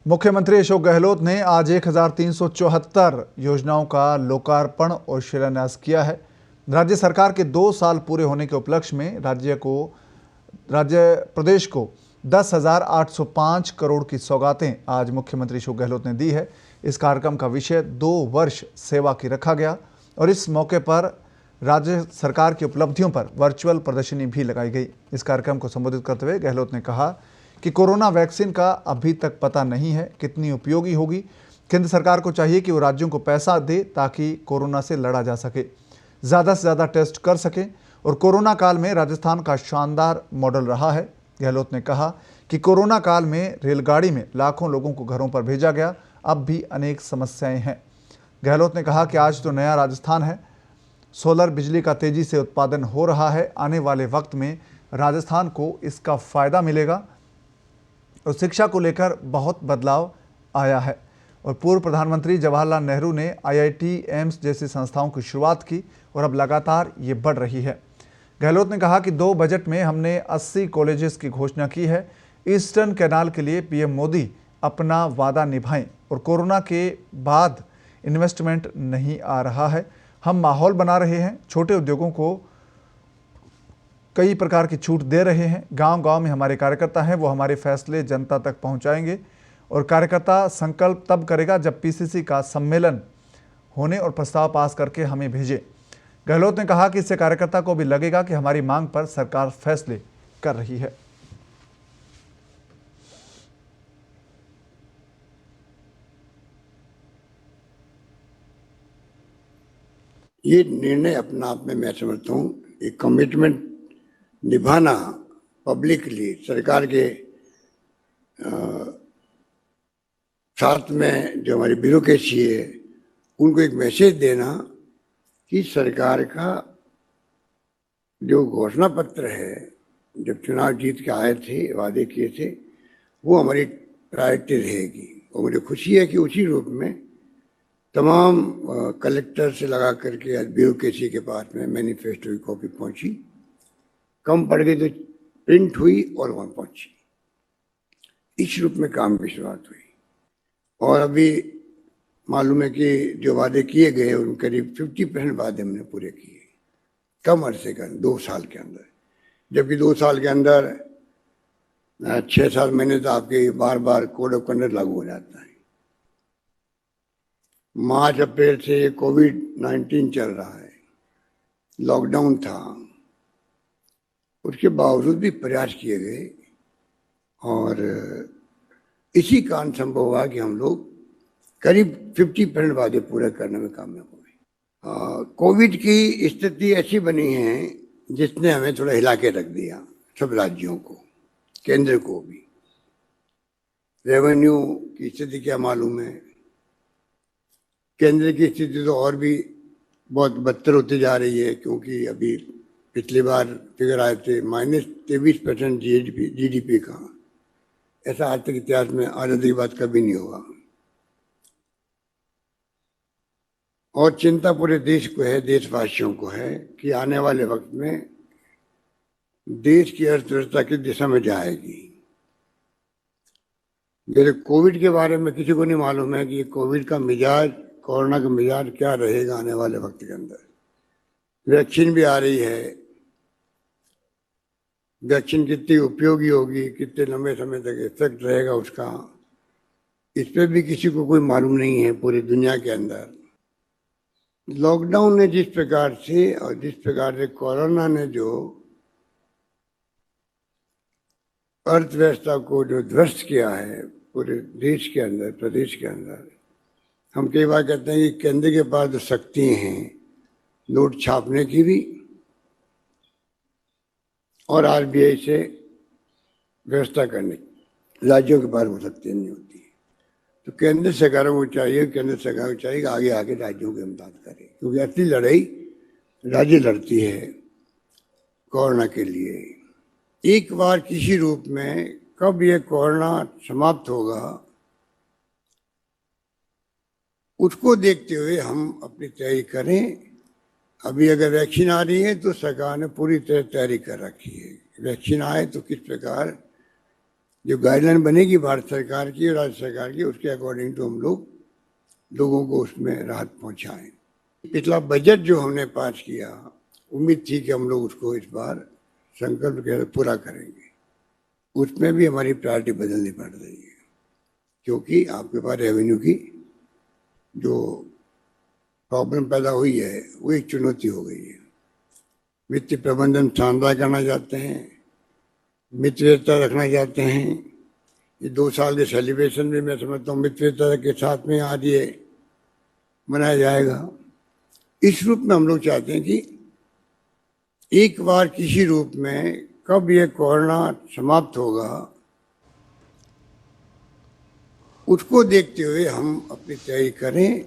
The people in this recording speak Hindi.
मुख्यमंत्री अशोक गहलोत ने आज 1374 योजनाओं का लोकार्पण और शिलान्यास किया है। राज्य सरकार के 2 साल पूरे होने के उपलक्ष्य में प्रदेश को 10,805 करोड़ की सौगातें आज मुख्यमंत्री अशोक गहलोत ने दी है। इस कार्यक्रम का विषय 2 वर्ष सेवा की रखा गया और इस मौके पर राज्य सरकार की उपलब्धियों पर वर्चुअल प्रदर्शनी भी लगाई गई। इस कार्यक्रम को संबोधित करते हुए गहलोत ने कहा कि कोरोना वैक्सीन का अभी तक पता नहीं है कितनी उपयोगी होगी। केंद्र सरकार को चाहिए कि वो राज्यों को पैसा दे ताकि कोरोना से लड़ा जा सके, ज़्यादा से ज़्यादा टेस्ट कर सके और कोरोना काल में राजस्थान का शानदार मॉडल रहा है। गहलोत ने कहा कि कोरोना काल में रेलगाड़ी में लाखों लोगों को घरों पर भेजा गया, अब भी अनेक समस्याएं हैं। गहलोत ने कहा कि आज तो नया राजस्थान है, सोलर बिजली का तेजी से उत्पादन हो रहा है, आने वाले वक्त में राजस्थान को इसका फ़ायदा मिलेगा और शिक्षा को लेकर बहुत बदलाव आया है। और पूर्व प्रधानमंत्री जवाहरलाल नेहरू ने IIT, एम्स जैसी संस्थाओं की शुरुआत की और अब लगातार ये बढ़ रही है। गहलोत ने कहा कि 2 बजट में हमने 80 कॉलेजेस की घोषणा की है। ईस्टर्न कैनाल के लिए PM मोदी अपना वादा निभाएं और कोरोना के बाद इन्वेस्टमेंट नहीं आ रहा है, हम माहौल बना रहे हैं, छोटे उद्योगों को कई प्रकार की छूट दे रहे हैं। गांव-गांव में हमारे कार्यकर्ता हैं, वो हमारे फैसले जनता तक पहुंचाएंगे और कार्यकर्ता संकल्प तब करेगा जब PCC का सम्मेलन होने और प्रस्ताव पास करके हमें भेजे। गहलोत ने कहा कि इससे कार्यकर्ता को भी लगेगा कि हमारी मांग पर सरकार फैसले कर रही है। ये निर्णय अपना आप में मैं समझता हूँ एक कमिटमेंट निभाना, पब्लिकली सरकार के साथ में जो हमारी ब्यूरोक्रेसी है उनको एक मैसेज देना कि सरकार का जो घोषणा पत्र है, जब चुनाव जीत के आए थे, वादे किए थे, वो हमारी प्रायोरिटी रहेगी। और मुझे खुशी है कि उसी रूप में तमाम कलेक्टर से लगा करके ब्यूरोक्रेसी के पास में मैनिफेस्टो की कॉपी पहुंची, कम पड़ गई तो प्रिंट हुई और वहां पहुंची। इस रूप में काम की शुरुआत हुई और अभी मालूम है कि जो वादे किए गए उन करीब 50% वादे हमने पूरे किए कम अरसे के 2 साल के अंदर, जबकि 2 साल के अंदर 6-7 महीने तो आपके बार बार कोड ऑफ कंडक्ट लागू हो जाता है। मार्च अप्रैल से कोविड-19 चल रहा है, लॉकडाउन था, उसके बावजूद भी प्रयास किए गए और इसी कारण संभव हुआ कि हम लोग करीब 50% वादे पूरे करने में कामयाब हुए। कोविड की स्थिति ऐसी बनी है जिसने हमें थोड़ा हिला के रख दिया, सब राज्यों को, केंद्र को भी। रेवेन्यू की स्थिति क्या मालूम है, केंद्र की स्थिति तो और भी बहुत बदतर होती जा रही है, क्योंकि अभी पिछली बार फिगर आए थे -23% GDP का। ऐसा आज तक इतिहास में आज़ादी की बात कभी नहीं हुआ। और चिंता पूरे देश को है, देशवासियों को है कि आने वाले वक्त में देश की अर्थव्यवस्था किस दिशा में जाएगी। मेरे कोविड के बारे में किसी को नहीं मालूम है कि कोविड का मिजाज, कोरोना का मिजाज क्या रहेगा आने वाले वक्त के अंदर। वैक्सीन भी आ रही है, वैक्सीन कितनी उपयोगी होगी, कितने लंबे समय तक इफेक्ट रहेगा उसका, इस पर भी किसी को कोई मालूम नहीं है पूरी दुनिया के अंदर। लॉकडाउन ने जिस प्रकार से और जिस प्रकार से कोरोना ने जो अर्थव्यवस्था को जो ध्वस्त किया है पूरे देश के अंदर, प्रदेश के अंदर, हम कई बार कहते हैं कि केंद्र के पास जो शक्ति हैं नोट छापने की भी और RBI से व्यवस्था करने की, राज्यों के पास वो शक्ति नहीं होती है। तो केंद्र सरकारों को चाहिए कि आगे आगे राज्यों की मदद करे, क्योंकि असली लड़ाई राज्य लड़ती है कोरोना के लिए। एक बार किसी रूप में कब ये कोरोना समाप्त होगा उसको देखते हुए हम अपनी तैयारी करें। अभी अगर वैक्सीन आ रही है तो सरकार ने पूरी तरह तैयारी कर रखी है। वैक्सीन आए तो किस प्रकार जो गाइडलाइन बनेगी भारत सरकार की और राज्य सरकार की, उसके अकॉर्डिंग तो हम लोग लोगों को उसमें राहत पहुंचाएं। पिछला बजट जो हमने पास किया, उम्मीद थी कि हम लोग उसको इस बार संकल्प के साथ पूरा करेंगे। उसमें भी हमारी प्रायोरिटी बदलनी पड़ रही है, क्योंकि आपके पास रेवेन्यू की जो प्रॉब्लम पैदा हुई है वो एक चुनौती हो गई है। वित्तीय प्रबंधन शानदार करना चाहते हैं, मित्रता रखना चाहते हैं। ये 2 साल के सेलिब्रेशन में मैं समझता हूँ मित्रता के साथ में आज ये मनाया जाएगा। इस रूप में हम लोग चाहते हैं कि एक बार किसी रूप में कब ये कोरोना समाप्त होगा, उसको देखते हुए हम अपनी तैयारी करें